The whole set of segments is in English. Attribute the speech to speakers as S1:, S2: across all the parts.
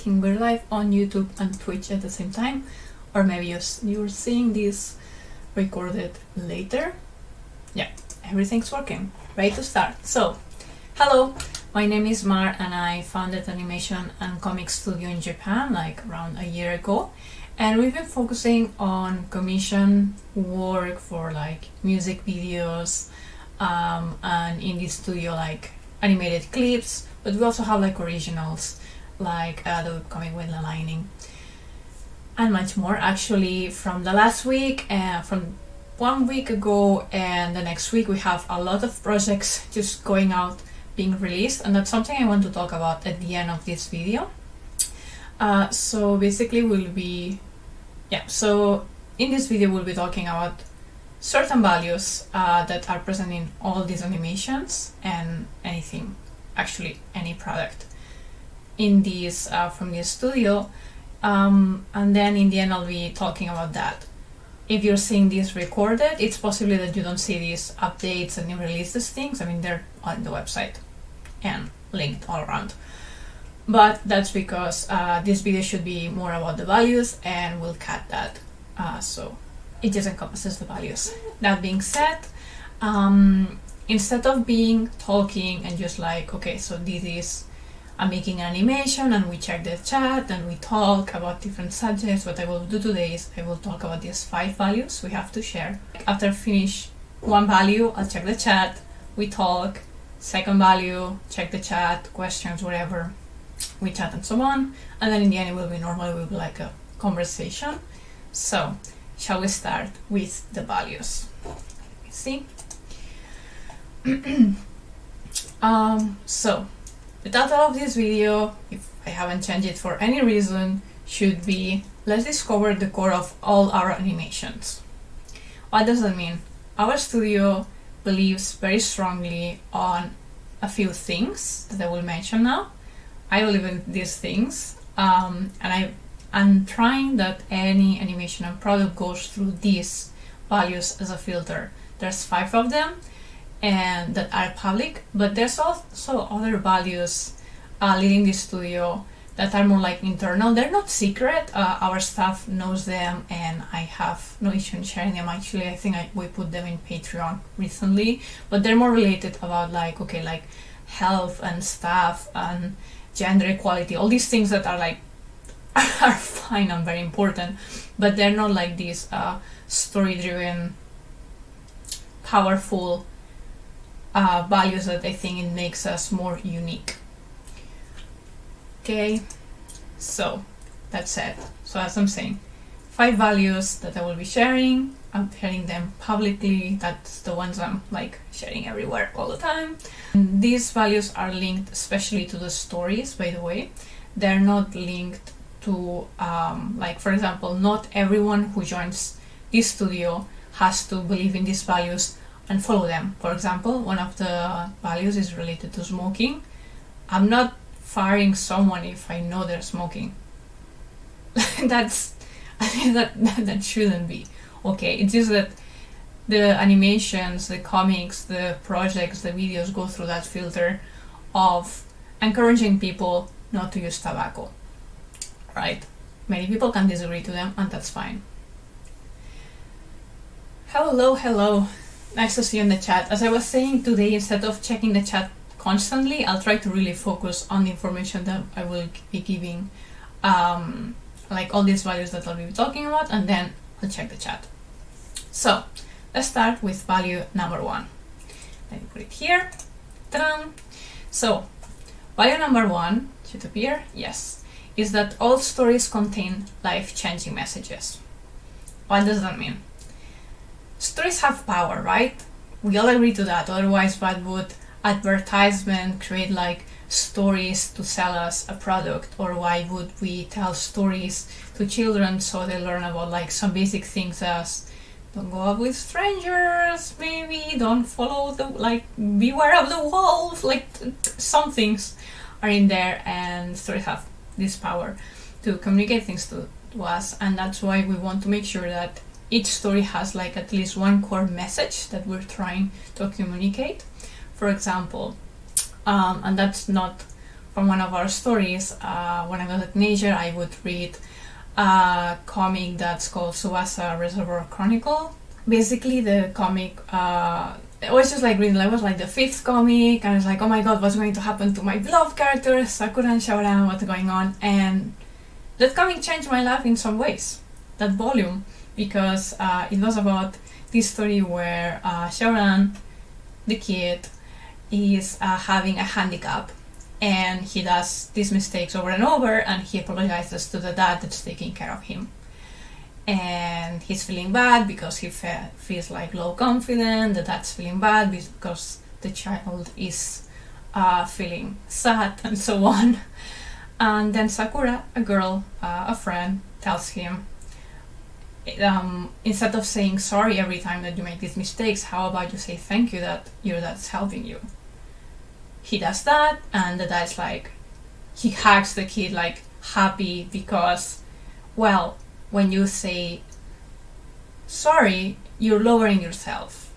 S1: We're live on YouTube and Twitch at the same time, or maybe you're seeing this recorded later. Yeah, everything's working. Ready to start. So, hello, my name is Mar and I founded animation and comic studio in Japan like around a year ago. And we've been focusing on commission work for like music videos and in this studio like animated clips, but we also have like originals like the comic with the lining and much more. Actually, from the last week and from 1 week ago and the next week we have a lot of projects just going out, being released, and that's something I want to talk about at the end of this video. So basically so in this video we'll be talking about certain values that are present in all these animations and anything, actually any product in these from this studio, and then in the end I'll be talking about that. If you're seeing this recorded, it's possibly that you don't see these updates and new releases things. I mean, they're on the website and linked all around, but that's because this video should be more about the values and we'll cut that so it just encompasses the values. That being said, instead of talking and just like, okay, so this is I'm making an animation and we check the chat and we talk about different subjects, what I will do today is I will talk about these 5 values we have to share. After I finish one value, I'll check the chat, we talk, second value, check the chat, questions, whatever, we chat and so on, and then in the end it will be like a conversation. So shall we start with the values? Let me see. So the title of this video, if I haven't changed it for any reason, should be let's discover the core of all our animations. What does that mean? Our studio believes very strongly on a few things that I will mention now. I believe in these things, and I'm trying that any animation and product goes through these values as a filter. There's 5 of them and that are public, but there's also other values leading the studio that are more like internal. They're not secret, our staff knows them and I have no issue in sharing them. Actually, I think we put them in Patreon recently, but they're more related about like, okay, like health and stuff and gender equality, all these things that are like are fine and very important, but they're not like these story-driven, powerful values that I think it makes us more unique. Okay, so that's it. So as I'm saying, 5 values that I will be sharing. I'm sharing them publicly. That's the ones I'm like sharing everywhere all the time. And these values are linked especially to the stories, by the way. They're not linked to like, for example, not everyone who joins this studio has to believe in these values and follow them. For example, one of the values is related to smoking. I'm not firing someone if I know they're smoking. I think that shouldn't be okay. It's just that the animations, the comics, the projects, the videos go through that filter of encouraging people not to use tobacco, right? Many people can disagree to them and that's fine. Hello. Nice to see you in the chat. As I was saying today, instead of checking the chat constantly, I'll try to really focus on the information that I will be giving, like all these values that I'll be talking about, and then I'll check the chat. So let's start with value number 1. Let me put it here. Ta-da! So value number 1 should appear, yes, is that all stories contain life-changing messages. What does that mean? Stories have power, right? We all agree to that, otherwise why would advertisement create like stories to sell us a product, or why would we tell stories to children so they learn about like some basic things as don't go out with strangers, maybe don't follow the, like, beware of the wolf, like some things are in there, and stories have this power to communicate things to us, and that's why we want to make sure that each story has like at least one core message that we're trying to communicate. For example, and that's not from one of our stories. When I was a teenager, I would read a comic that's called Subasa Reservoir Chronicle. Basically, the comic, it was just like reading, it was like the 5th comic, and I was like, oh my god, what's going to happen to my beloved characters, Sakura and Shaoran, what's going on? And that comic changed my life in some ways, that volume, because it was about this story where Shaoran, the kid, is having a handicap, and he does these mistakes over and over, and he apologizes to the dad that's taking care of him. And he's feeling bad because he feels like low confident, the dad's feeling bad because the child is feeling sad, and so on. And then Sakura, a girl, a friend, tells him, instead of saying sorry every time that you make these mistakes, how about you say thank you that your dad's helping you? He does that, and the dad's like, he hugs the kid like happy because, well, when you say sorry, you're lowering yourself.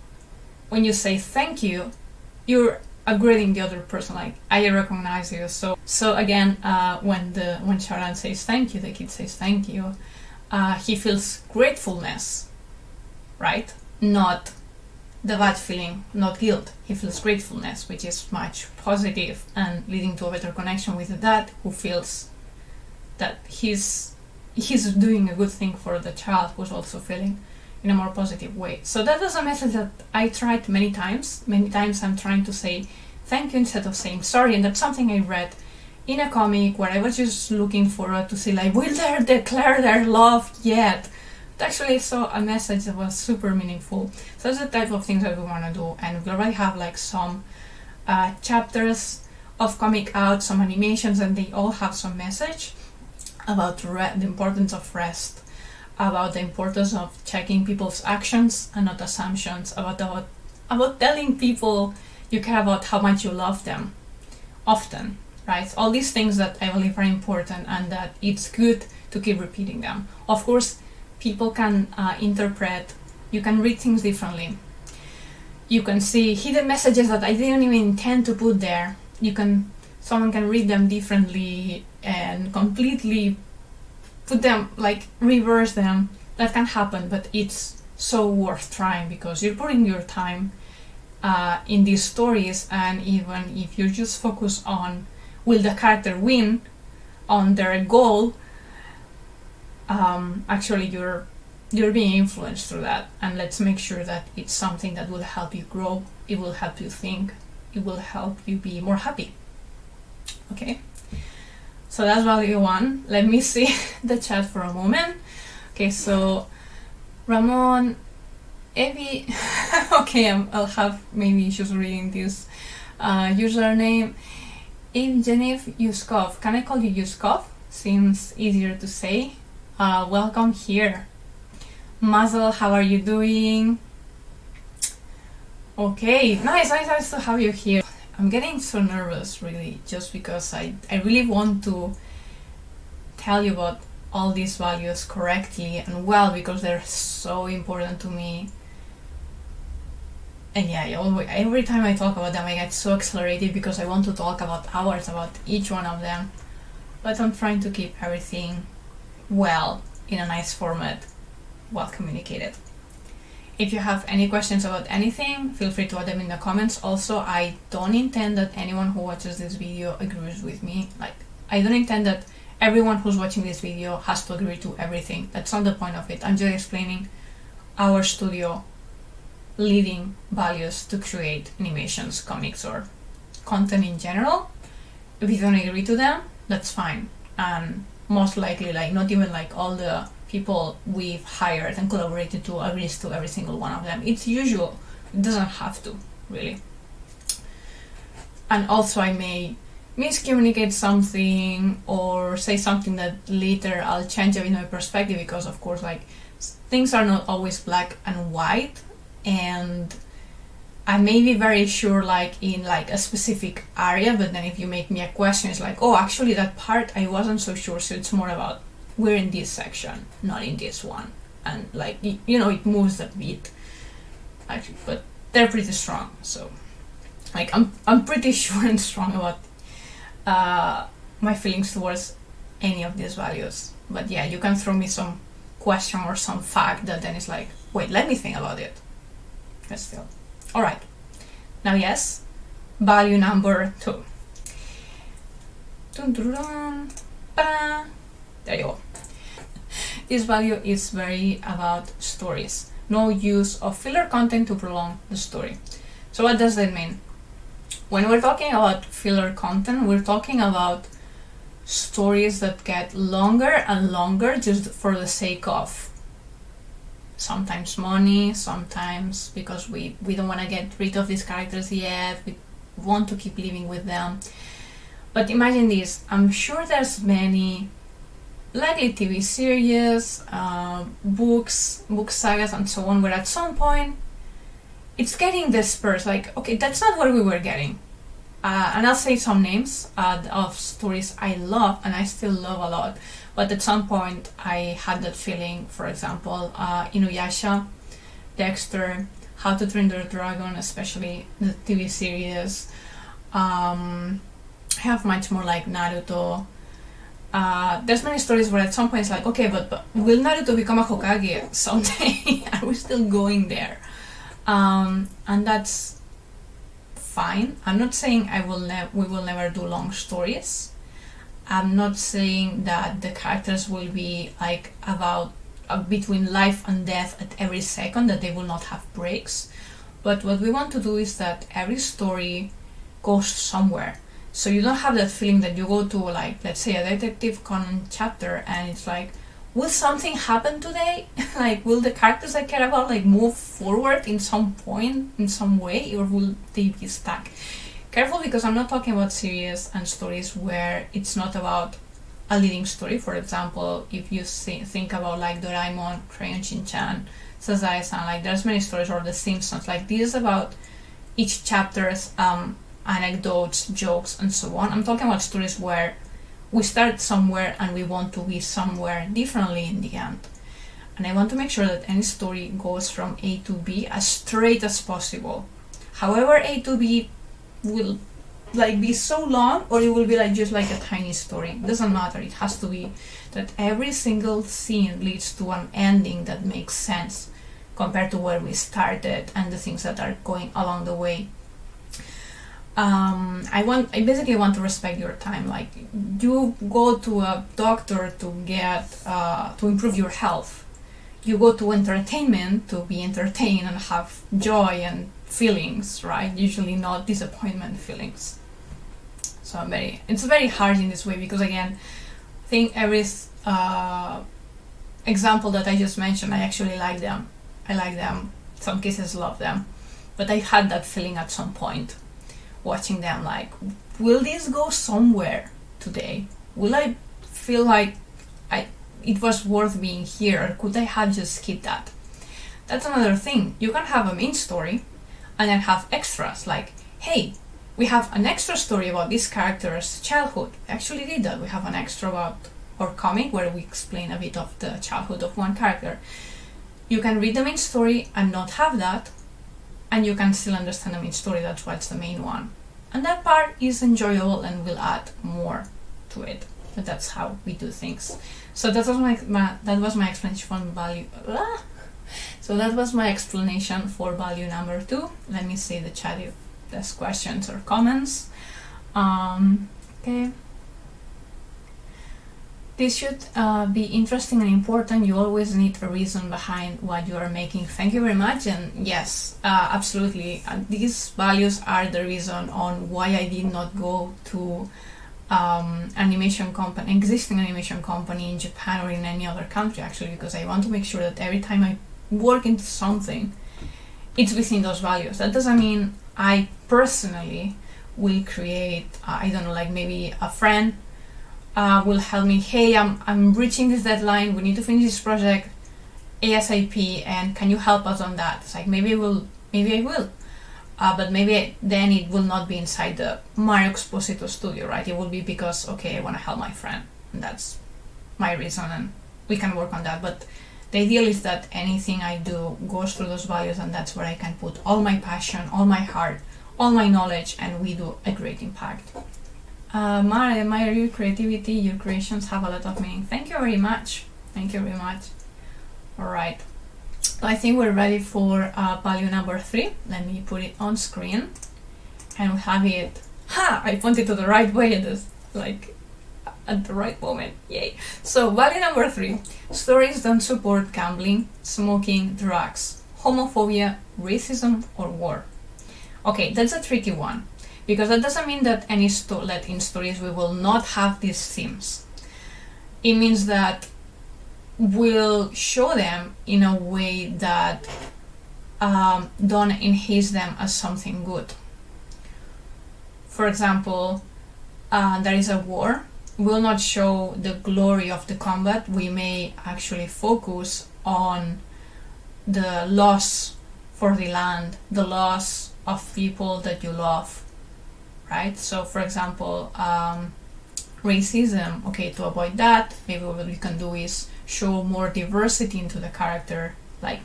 S1: When you say thank you, you're upgrading the other person, like, I recognize you. So again, when Shaoran says thank you, the kid says thank you, he feels gratefulness, right? Not the bad feeling, not guilt. He feels gratefulness, which is much positive and leading to a better connection with the dad, who feels that he's doing a good thing for the child, who's also feeling in a more positive way. So that was a message that I tried many times. Many times I'm trying to say thank you instead of saying sorry, and that's something I read in a comic where I was just looking forward to see, like, will they declare their love yet? But actually I saw a message that was super meaningful. So that's the type of things that we want to do, and we already have like some chapters of comic out, some animations, and they all have some message about the importance of rest, about the importance of checking people's actions and not assumptions, about telling people you care about how much you love them often, right? All these things that I believe are important, and that it's good to keep repeating them. Of course, people can interpret, you can read things differently. You can see hidden messages that I didn't even intend to put there. Someone can read them differently and completely put them, like, reverse them. That can happen, but it's so worth trying because you're putting your time in these stories, and even if you just focus on will the character win on their goal, actually you're being influenced through that. And let's make sure that it's something that will help you grow, it will help you think, it will help you be more happy. Okay, so that's value 1. Let me see the chat for a moment. Okay, so Ramon, Evie, okay, I'll have maybe issues reading this username. Evgeniev Yuskov, can I call you Yuskov? Seems easier to say. Welcome here. Mazel, how are you doing? Okay, nice to have you here. I'm getting so nervous, really, just because I really want to tell you about all these values correctly and well, because they're so important to me. And yeah, every time I talk about them, I get so accelerated because I want to talk about hours about each one of them. But I'm trying to keep everything well, in a nice format, well communicated. If you have any questions about anything, feel free to add them in the comments. Also, I don't intend that anyone who watches this video agrees with me. Like, I don't intend that everyone who's watching this video has to agree to everything. That's not the point of it. I'm just explaining our studio leading values to create animations, comics, or content in general. If you don't agree to them, that's fine. And most likely, like, not even like all the people we've hired and collaborated to agrees to every single one of them. It's usual. It doesn't have to, really. And also, I may miscommunicate something or say something that later I'll change a bit my perspective, because of course, like, things are not always black and white, and I may be very sure, like, in like a specific area, but then if you make me a question, it's like, oh, actually that part I wasn't so sure, so it's more about we're in this section, not in this one. And like, you know, it moves a bit, actually, but they're pretty strong. So like, I'm pretty sure and strong about my feelings towards any of these values. But yeah, you can throw me some question or some fact that then is like, wait, let me think about it. But still. Alright. Now yes, value number 2. Dun, dun, dun, ba. There you go. This value is very about stories. No use of filler content to prolong the story. So what does that mean? When we're talking about filler content, we're talking about stories that get longer and longer just for the sake of sometimes money, sometimes because we don't want to get rid of these characters yet, we want to keep living with them. But imagine this, I'm sure there's many likely TV series, books, book sagas and so on, where at some point it's getting dispersed, like, okay, that's not what we were getting. And I'll say some names of stories I love and I still love a lot, but at some point I had that feeling. For example, Inuyasha, Dexter, How to Train Your Dragon, especially the TV series. I have much more like Naruto. There's many stories where at some point it's like, okay, but will Naruto become a Hokage someday? Are we still going there? And that's fine. I'm not saying we will never do long stories. I'm not saying that the characters will be like about between life and death at every second, that they will not have breaks. But what we want to do is that every story goes somewhere. So you don't have that feeling that you go to, like, let's say a Detective Conan chapter and it's like, will something happen today? Like, will the characters I care about like move forward in some point, in some way, or will they be stuck? Careful, because I'm not talking about series and stories where it's not about a leading story. For example, if you think about like Doraemon, Crayon Shin-chan, Sazae-san, like there's many stories, or The Simpsons, like this is about each chapter's anecdotes, jokes, and so on. I'm talking about stories where we start somewhere and we want to be somewhere differently in the end. And I want to make sure that any story goes from A to B as straight as possible. However, A to B will like be so long, or it will be like just like a tiny story. It doesn't matter. It has to be that every single scene leads to an ending that makes sense compared to where we started and the things that are going along the way. I basically want to respect your time. Like, you go to a doctor to get to improve your health. You go to entertainment to be entertained and have joy and feelings, right? Usually not disappointment feelings. So it's very hard in this way, because again, I think every example that I just mentioned, I actually like them. I like them. Some cases love them, but I had that feeling at some point watching them, like, will this go somewhere today? Will I feel like it was worth being here, or could I have just skipped that? That's another thing. You can have a main story and then have extras, like, hey, we have an extra story about this character's childhood. We actually did that. We have an extra about our comic where we explain a bit of the childhood of one character. You can read the main story and not have that, and you can still understand the main story. That's why it's the main one. And that part is enjoyable and will add more to it. But that's how we do things. So that was my explanation for value. So that was my explanation for value number 2. Let me see the chat if there's questions or comments. Okay. This should be interesting and important. You always need a reason behind what you are making. Thank you very much. And yes, absolutely. These values are the reason on why I did not go to existing animation company in Japan or in any other country, actually, because I want to make sure that every time I work into something, it's within those values. That doesn't mean I personally will create, I don't know, like maybe a friend will help me, hey, I'm reaching this deadline, we need to finish this project ASAP, and can you help us on that? It's like, maybe I will, but maybe then it will not be inside the Mario Exposito studio, right? It will be because, okay, I want to help my friend, and that's my reason, and we can work on that. But the ideal is that anything I do goes through those values, and that's where I can put all my passion, all my heart, all my knowledge, and we do a great impact. I admire your creativity. Your creations have a lot of meaning. Thank you very much. Thank you very much. Alright. I think we're ready for value number 3. Let me put it on screen. And we have it. Ha! I pointed to the right way at this, like, at the right moment. Yay! So, value number 3. Stories don't support gambling, smoking, drugs, homophobia, racism, or war. Okay, that's a tricky one. Because that doesn't mean that in stories we will not have these themes. It means that we'll show them in a way that don't enhance them as something good. For example, there is a war. We'll not show the glory of the combat. We may actually focus on the loss for the land, the loss of people that you love, right? So, for example, racism. Okay, to avoid that, maybe what we can do is show more diversity into the character, like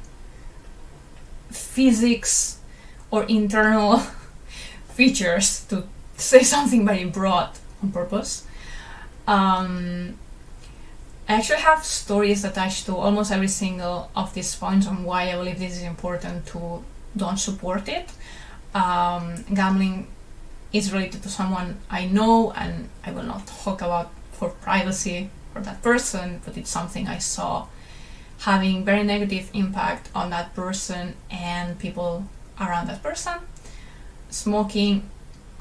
S1: physics or internal features, to say something very broad on purpose. I actually have stories attached to almost every single of these points on why I believe this is important to don't support it. Gambling is related to someone I know, and I will not talk about for privacy for that person, but it's something I saw having very negative impact on that person and people around that person. Smoking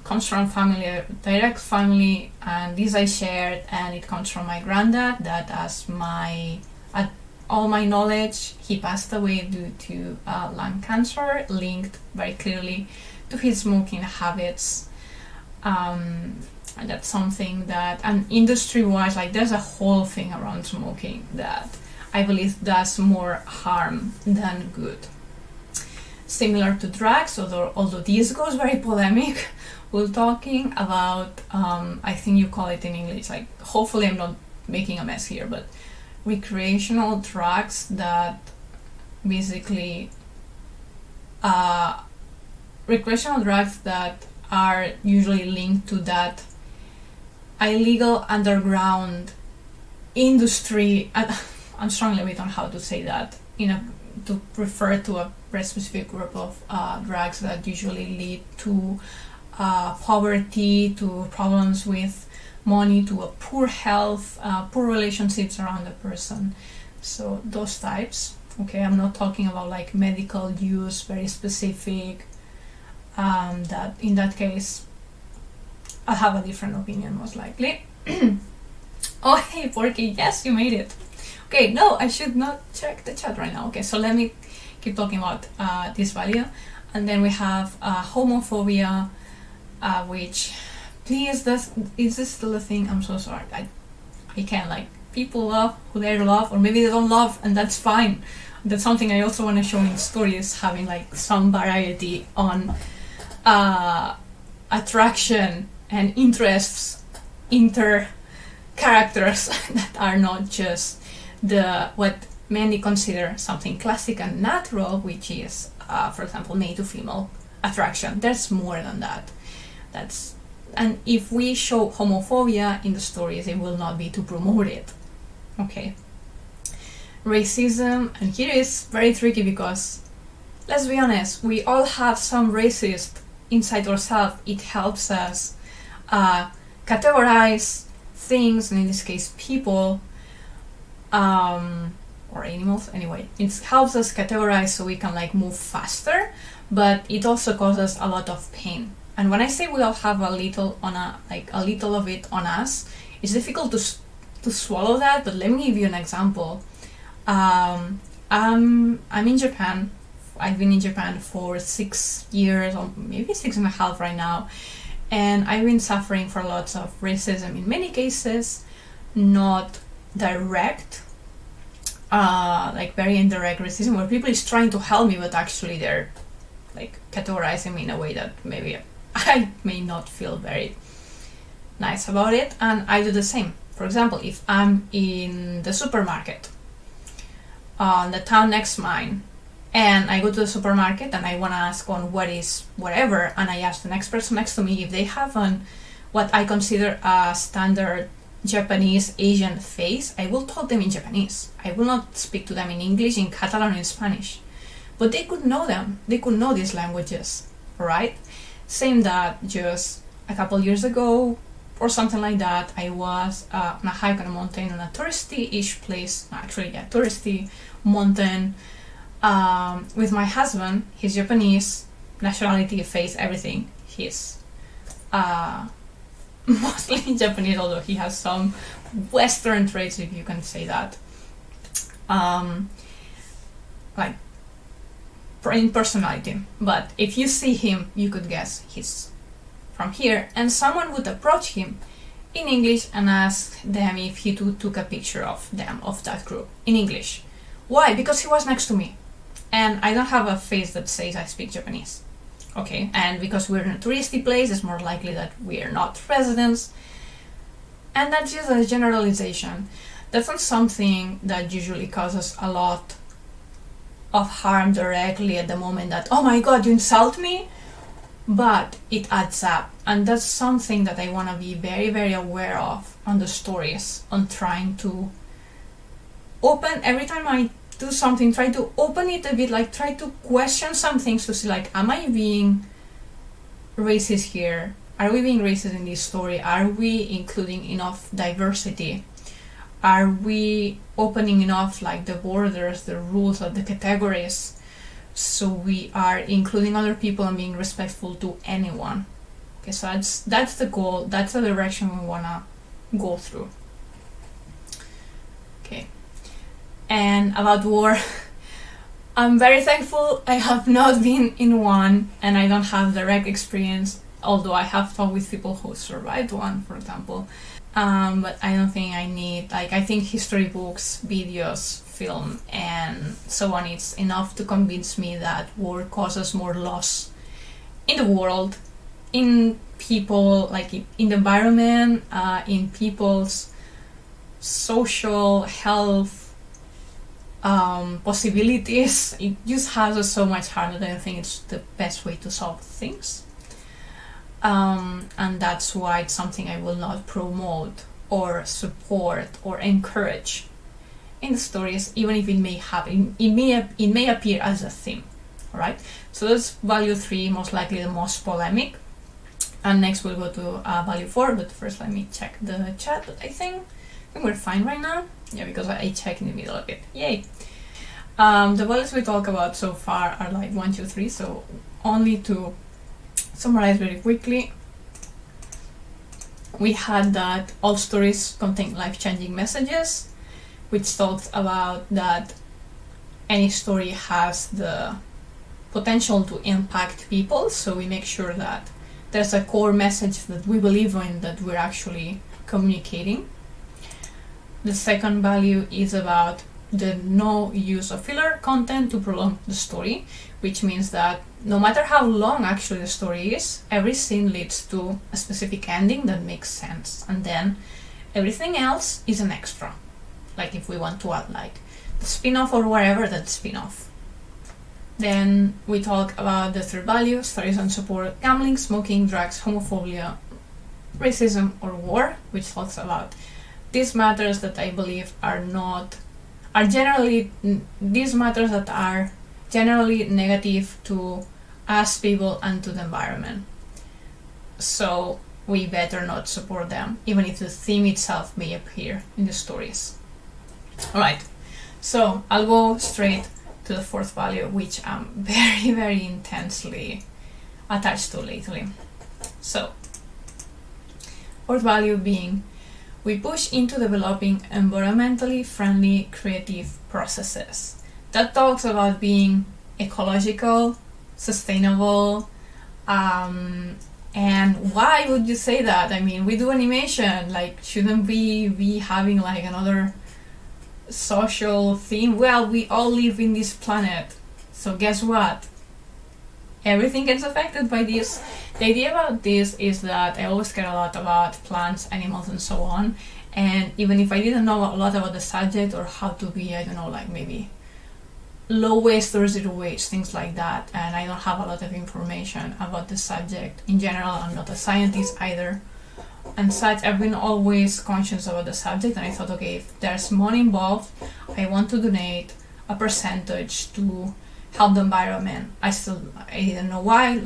S1: comes from family, direct family, and this I shared, and it comes from my granddad, that at all my knowledge, he passed away due to lung cancer, linked very clearly to his smoking habits. And that's something that, and industry-wise, like, there's a whole thing around smoking that I believe does more harm than good. Similar to drugs, although this goes very polemic, we're talking about, I think you call it in English, like, hopefully I'm not making a mess here, but recreational drugs that basically, recreational drugs that are usually linked to that illegal underground industry. I'm struggling a bit on how to say that, to refer to a very specific group of drugs that usually lead to poverty, to problems with money, to a poor health, poor relationships around the person. So those types. Okay, I'm not talking about like medical use, very specific. That in that case, I'll have a different opinion most likely. Oh, hey, Porky, yes, you made it. Okay, no, I should not check the chat right now. Okay, so let me keep talking about this value. And then we have homophobia, which, please, is this still a thing? I'm so sorry. I can't, like, people love who they love, or maybe they don't love, and that's fine. That's something I also want to show in stories, having like some variety on attraction and interests inter characters that are not just what many consider something classic and natural, which is, for example, male to female attraction. There's more than that. And if we show homophobia in the stories, it will not be to promote it. Okay. Racism, and here is very tricky because, let's be honest, we all have some racist inside ourselves. It helps us categorize things, and in this case people, or animals, anyway. It helps us categorize so we can like move faster, but it also causes a lot of pain. And when I say we all have a little of it on us, it's difficult to swallow that, but let me give you an example. I'm in Japan. I've been in Japan for 6 years, or maybe 6.5 right now, and I've been suffering for lots of racism. In many cases, not direct, like very indirect racism, where people is trying to help me, but actually they're like categorizing me in a way that maybe I may not feel very nice about it, and I do the same. For example, if I'm in the supermarket, the town next mine, and I go to the supermarket and I want to ask on what is whatever, and I ask the next person next to me if they have what I consider a standard Japanese Asian face, I will talk them in Japanese. I will not speak to them in English, in Catalan, or in Spanish. But they could know them. They could know these languages, right? Same that just a couple years ago or something like that, I was on a hike on a mountain on a touristy-ish place, actually, yeah, touristy mountain, with my husband. He's Japanese, nationality, face, everything. He's mostly Japanese, although he has some Western traits, if you can say that. Like in personality, but if you see him, you could guess he's from here, and someone would approach him in English and ask them if he took a picture of them, of that group, in English. Why? Because he was next to me, and I don't have a face that says I speak Japanese. Okay, and because we're in a touristy place, it's more likely that we're not residents, and that's just a generalization. That's not something that usually causes a lot of harm directly at the moment, that, oh my god, you insult me, but it adds up, and that's something that I want to be very, very aware of on the stories, on trying to open, every time I do something, try to open it a bit, like try to question some things to see, like, am I being racist here? Are we being racist in this story? Are we including enough diversity? Are we opening enough, like, the borders, the rules, or the categories, so we are including other people and being respectful to anyone? Okay, so that's the goal, that's the direction we wanna go through. Okay, and about war, I'm very thankful I have not been in one, and I don't have direct experience, although I have talked with people who survived one, for example. But I don't think I need, like, I think history books, videos, film, and so on, it's enough to convince me that war causes more loss in the world, in people, like in the environment, in people's social health possibilities. It just has so much harm that I think it's the best way to solve things. And that's why it's something I will not promote or support or encourage in the stories, even if it may happen, it may appear as a theme. All right, so that's value 3, most likely the most polemic, and next we'll go to value 4, but first let me check the chat. But I think we're fine right now, yeah, because I check in the middle of it. Yay. The values we talk about so far are like 1, 2, 3, so only to summarize very quickly, we had that all stories contain life-changing messages, which talks about that any story has the potential to impact people, so we make sure that there's a core message that we believe in, that we're actually communicating. The second value is about the no use of filler content to prolong the story, which means that no matter how long actually the story is, every scene leads to a specific ending that makes sense, and then everything else is an extra. Like if we want to add like the spin-off or whatever, that's spin-off. Then we talk about the third value, stories on support gambling, smoking, drugs, homophobia, racism, or war, which talks about these matters that I believe are generally negative to us people and to the environment. So we better not support them, even if the theme itself may appear in the stories. Alright, so I'll go straight to the fourth value, which I'm very, very intensely attached to lately. So, fourth value being, we push into developing environmentally friendly creative processes. That talks about being ecological, sustainable, and why would you say that? I mean, we do animation, like, shouldn't we be having like another social theme? Well, we all live in this planet, so guess what? Everything gets affected by this. The idea about this is that I always care a lot about plants, animals, and so on, and even if I didn't know a lot about the subject or how to be, I don't know, like maybe low waste or zero waste, things like that, and I don't have a lot of information about the subject in general. I'm not a scientist either, and such, I've been always conscious about the subject, and I thought, okay, if there's money involved, I want to donate a percentage to help the environment. I didn't know why,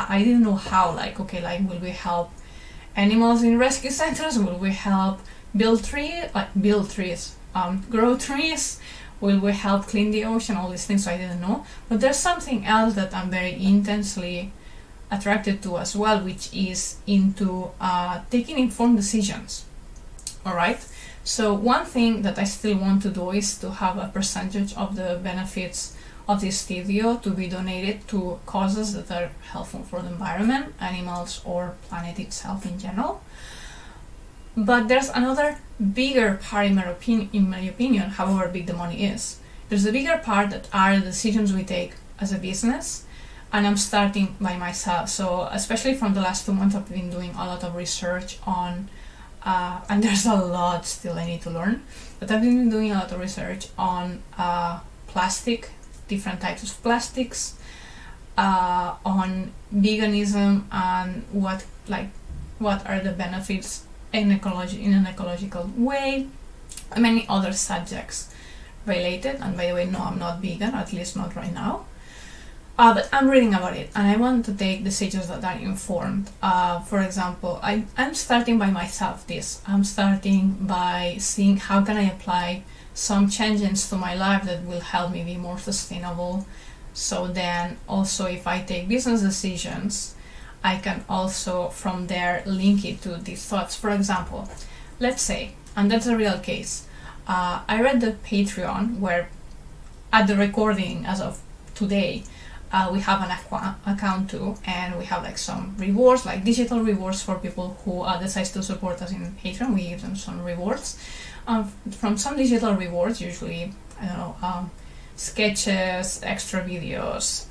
S1: I didn't know how, okay, will we help animals in rescue centers? Will we help grow trees? Will we help clean the ocean? All these things, so I didn't know. But there's something else that I'm very intensely attracted to as well, which is into taking informed decisions. Alright, so one thing that I still want to do is to have a percentage of the benefits of this video to be donated to causes that are helpful for the environment, animals, or planet itself in general. But there's another bigger part, in my opinion, however big the money is. There's a bigger part that are the decisions we take as a business, and I'm starting by myself. So especially from the last 2 months, I've been doing a lot of research on, and there's a lot still I need to learn, but I've been doing a lot of research on plastic, different types of plastics, on veganism, and what are the benefits in an ecological way, and many other subjects related. And by the way, no, I'm not vegan, at least not right now. But I'm reading about it, and I want to take decisions that are informed. For example, I'm starting by myself this. I'm starting by seeing how can I apply some changes to my life that will help me be more sustainable. So then also if I take business decisions, I can also from there link it to these thoughts. For example, let's say, and that's a real case, I read the Patreon where at the recording as of today, we have an account too, and we have some rewards, digital rewards for people who decide to support us in Patreon. We give them some rewards. From some digital rewards, usually, I don't know, sketches, extra videos,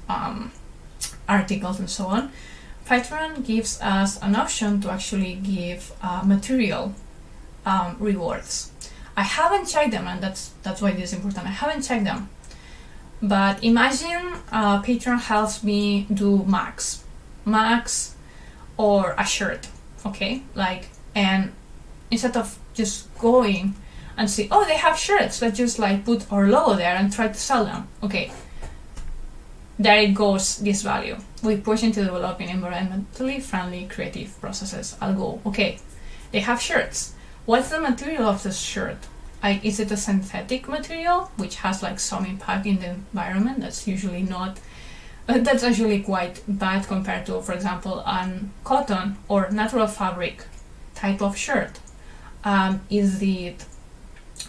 S1: articles, and so on. Patreon gives us an option to actually give material rewards. I haven't checked them, and that's why this is important. I haven't checked them. But imagine Patreon helps me do max or a shirt, okay? And instead of just going and see, oh, they have shirts, let's just put our logo there and try to sell them. Okay, there it goes, this value. We push into developing environmentally friendly creative processes. I'll go, okay, they have shirts. What's the material of this shirt? Is it a synthetic material, which has some impact in the environment? That's usually not, that's actually quite bad compared to, for example, cotton or natural fabric type of shirt. Is it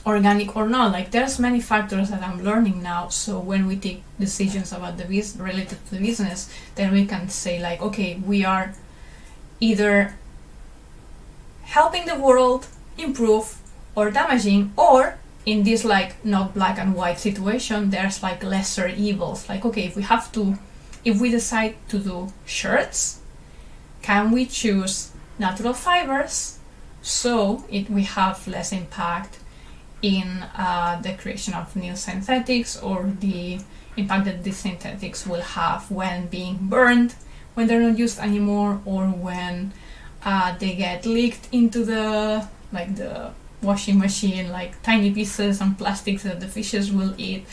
S1: organic or not? There's many factors that I'm learning now. So when we take decisions about related to the business, then we can say okay, we are either helping the world improve or damaging, or in this not black and white situation, there's lesser evils. Okay, if we decide to do shirts, can we choose natural fibers so we have less impact in the creation of new synthetics, or the impact that these synthetics will have when being burned, when they're not used anymore, or when they get leaked into the washing machine, tiny pieces and plastics that the fishes will eat.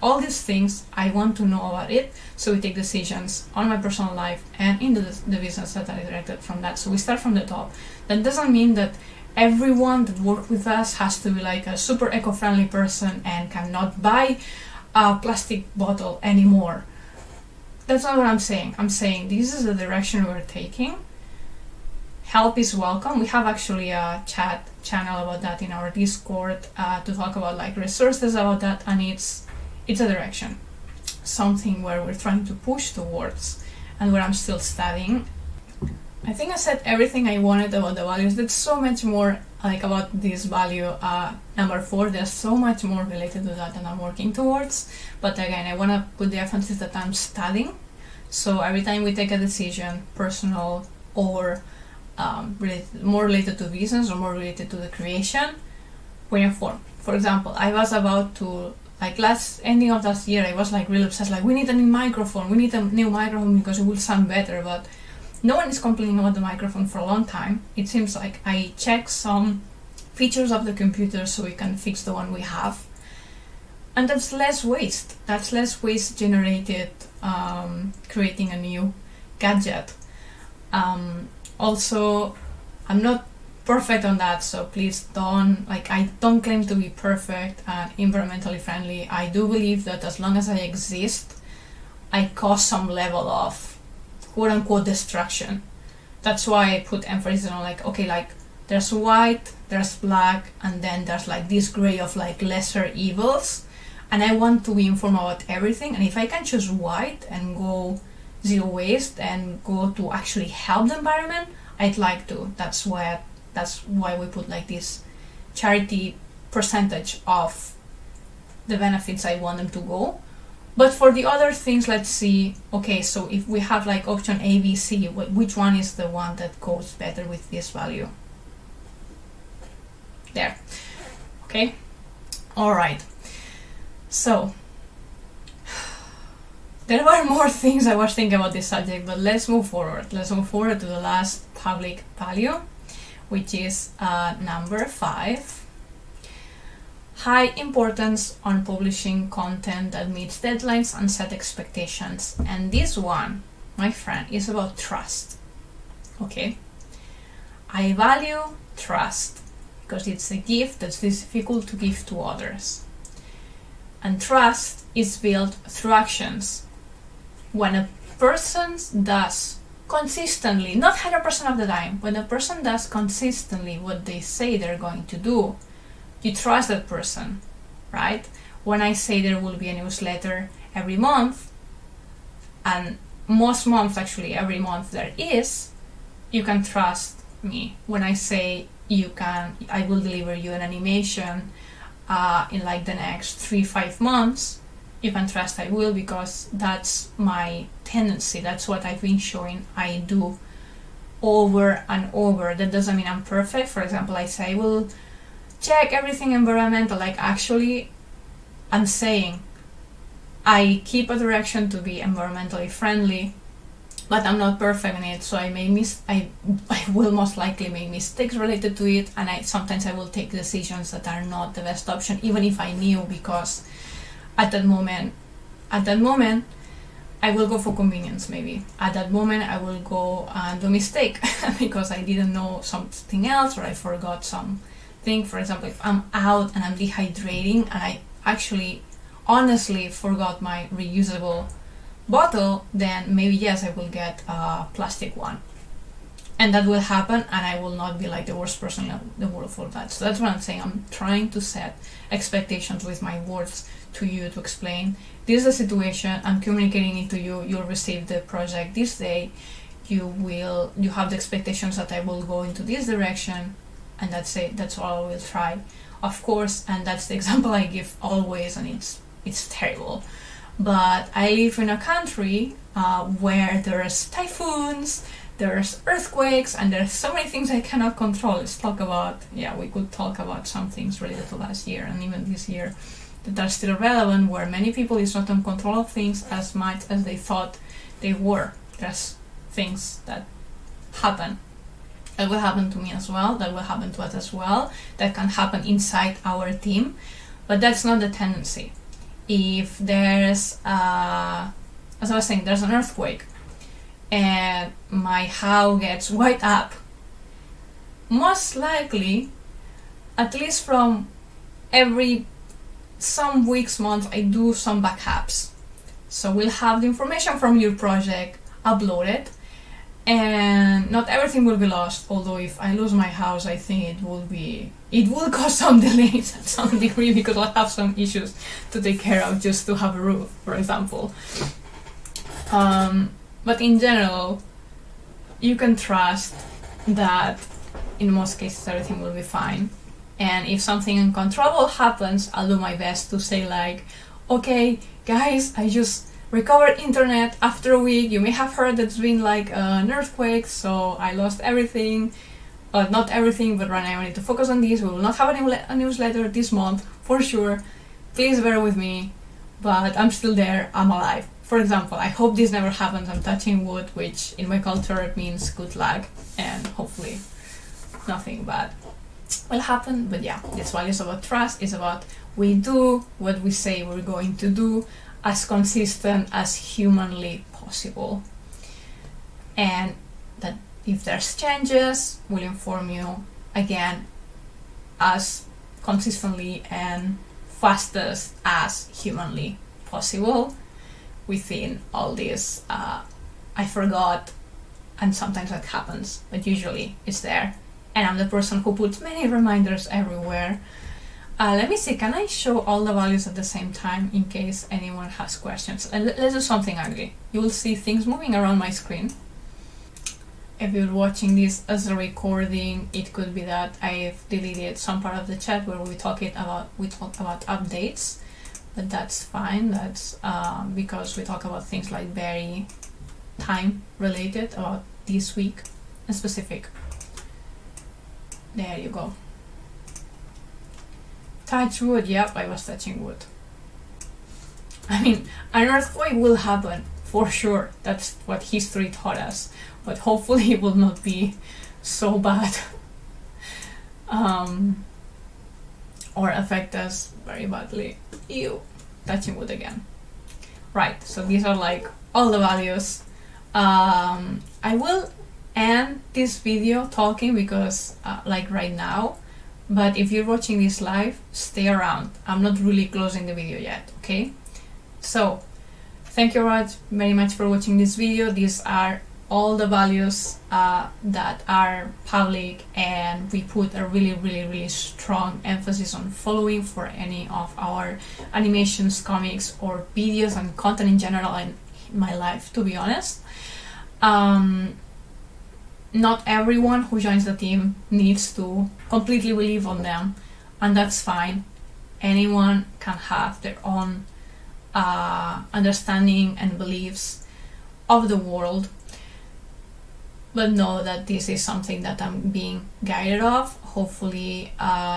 S1: All these things, I want to know about it, so we take decisions on my personal life and in the business that are directed from that. So we start from the top. That doesn't mean that everyone that works with us has to be a super eco-friendly person and cannot buy a plastic bottle anymore. That's not what I'm saying. I'm saying this is the direction we're taking. Help is welcome. We have actually a chat channel about that in our Discord to talk about resources about that, and it's a direction, something where we're trying to push towards, and where I'm still studying. I think I said everything I wanted about the values. There's so much more about this value number 4. There's so much more related to that I'm working towards. But again, I want to put the emphasis that I'm studying. So every time we take a decision, personal or more related to business or more related to the creation, we're informed. For example, I was about to ending of last year, I was really obsessed. We need a new microphone. We need a new microphone because it will sound better. But no one is complaining about the microphone for a long time. It seems like I check some features of the computer so we can fix the one we have. And that's less waste. That's less waste generated creating a new gadget. Also, I'm not perfect on that, so please I don't claim to be perfect and environmentally friendly. I do believe that as long as I exist, I cause some level of quote-unquote destruction. That's why I put emphasis on there's white, there's black, and then there's this gray of lesser evils. And I want to be informed about everything. And if I can choose white and go zero waste and go to actually help the environment, I'd like to. That's why we put this charity percentage of the benefits I want them to go. But for the other things, let's see, okay, so if we have option A, B, C, which one is the one that goes better with this value? There. Okay. All right. So, there were more things I was thinking about this subject, but let's move forward. Let's move forward to the last public value, which is number 5. High importance on publishing content that meets deadlines and set expectations. And this one, my friend, is about trust. Okay? I value trust because it's a gift that's difficult to give to others. And trust is built through actions. When a person does consistently, not 100% of the time, when a person does consistently what they say they're going to do, you trust that person, right? When I say there will be a newsletter every month, and most months actually every month there is, you can trust me. When I say I will deliver you an animation in the next 3-5 months, you can trust I will, because that's my tendency. That's what I've been showing I do over and over. That doesn't mean I'm perfect. For example, I say I will check everything environmental. Actually, I'm saying I keep a direction to be environmentally friendly, but I'm not perfect in it, so I will most likely make mistakes related to it, and sometimes I will take decisions that are not the best option, even if I knew, because at that moment I will go for convenience. Maybe at that moment I will go and do a mistake because I didn't know something else, or I forgot something. For example, if I'm out and I'm dehydrating and I actually honestly forgot my reusable bottle, then maybe yes, I will get a plastic one, and that will happen, and I will not be the worst person in the world for that. So that's what I'm saying. I'm trying to set expectations with my words to you, to explain this is the situation, I'm communicating it to you, you'll receive the project this day, you have the expectations that I will go into this direction, and that's it. That's all I will try, of course. And that's the example I give always, and it's terrible. But I live in a country where there's typhoons, there's earthquakes, and there's so many things I cannot control. We could talk about some things related to last year and even this year that are still relevant, where many people is not in control of things as much as they thought they were. There's things that happen. That will happen to me as well, that will happen to us as well, that can happen inside our team, but that's not the tendency. If there's, as I was saying, there's an earthquake and my house gets wiped up, most likely, at least from some weeks, months, I do some backups. So we'll have the information from your project uploaded, and not everything will be lost. Although if I lose my house, I think it will cause some delays at some degree, because I'll have some issues to take care of just to have a roof, for example. But in general, you can trust that in most cases everything will be fine. And if something uncontrollable happens, I'll do my best to say okay, guys, I just recovered internet after a week. You may have heard there's been an earthquake, so I lost everything. Not everything, but right now I need to focus on this. We will not have a newsletter this month, for sure. Please bear with me, but I'm still there, I'm alive. for example, I hope this never happens. I'm touching wood, which in my culture means good luck, and hopefully nothing bad will happen. But yeah, this value is about trust. It's about we do what we say we're going to do as consistent as humanly possible, and that if there's changes, we'll inform you again as consistently and fastest as humanly possible within all this I forgot, and sometimes that happens, but usually it's there, and I'm the person who puts many reminders everywhere. Let me see, can I show all the values at the same time in case anyone has questions? Let's do something ugly. You will see things moving around my screen. If you're watching this as a recording, it could be that I've deleted some part of the chat where we talk about updates, but that's fine. That's because we talk about things like very time related, about this week in specific. There you go. Touch wood. Yep, I was touching wood. I mean, an earthquake will happen for sure. That's what history taught us. But hopefully it will not be so bad or affect us very badly. Ew, touching wood again. Right, so these are like all the values. I will end this video talking because like right now, but if you're watching this live, stay around. I'm not really closing the video yet, okay? So, thank you very much for watching this video. These are all the values that are public, and we put a really strong emphasis on following for any of our animations, comics, or videos and content in general in my life, to be honest. Not everyone who joins the team needs to completely believe on them, and that's fine. Anyone can have their own understanding and beliefs of the world, but know that this is something that I'm being guided off. Hopefully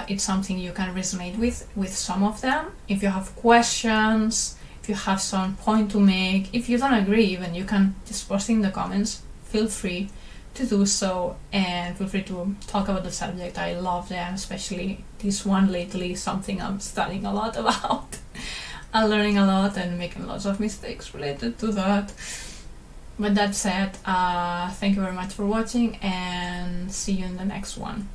S1: it's something you can resonate with some of them. If you have questions, if you have some point to make, if you don't agree even, you can just post in the comments. Feel free to do so, and feel free to talk about the subject. I love them, especially this one lately, something I'm studying a lot about. I'm learning a lot and making lots of mistakes related to that. But that said, thank you very much for watching, and see you in the next one.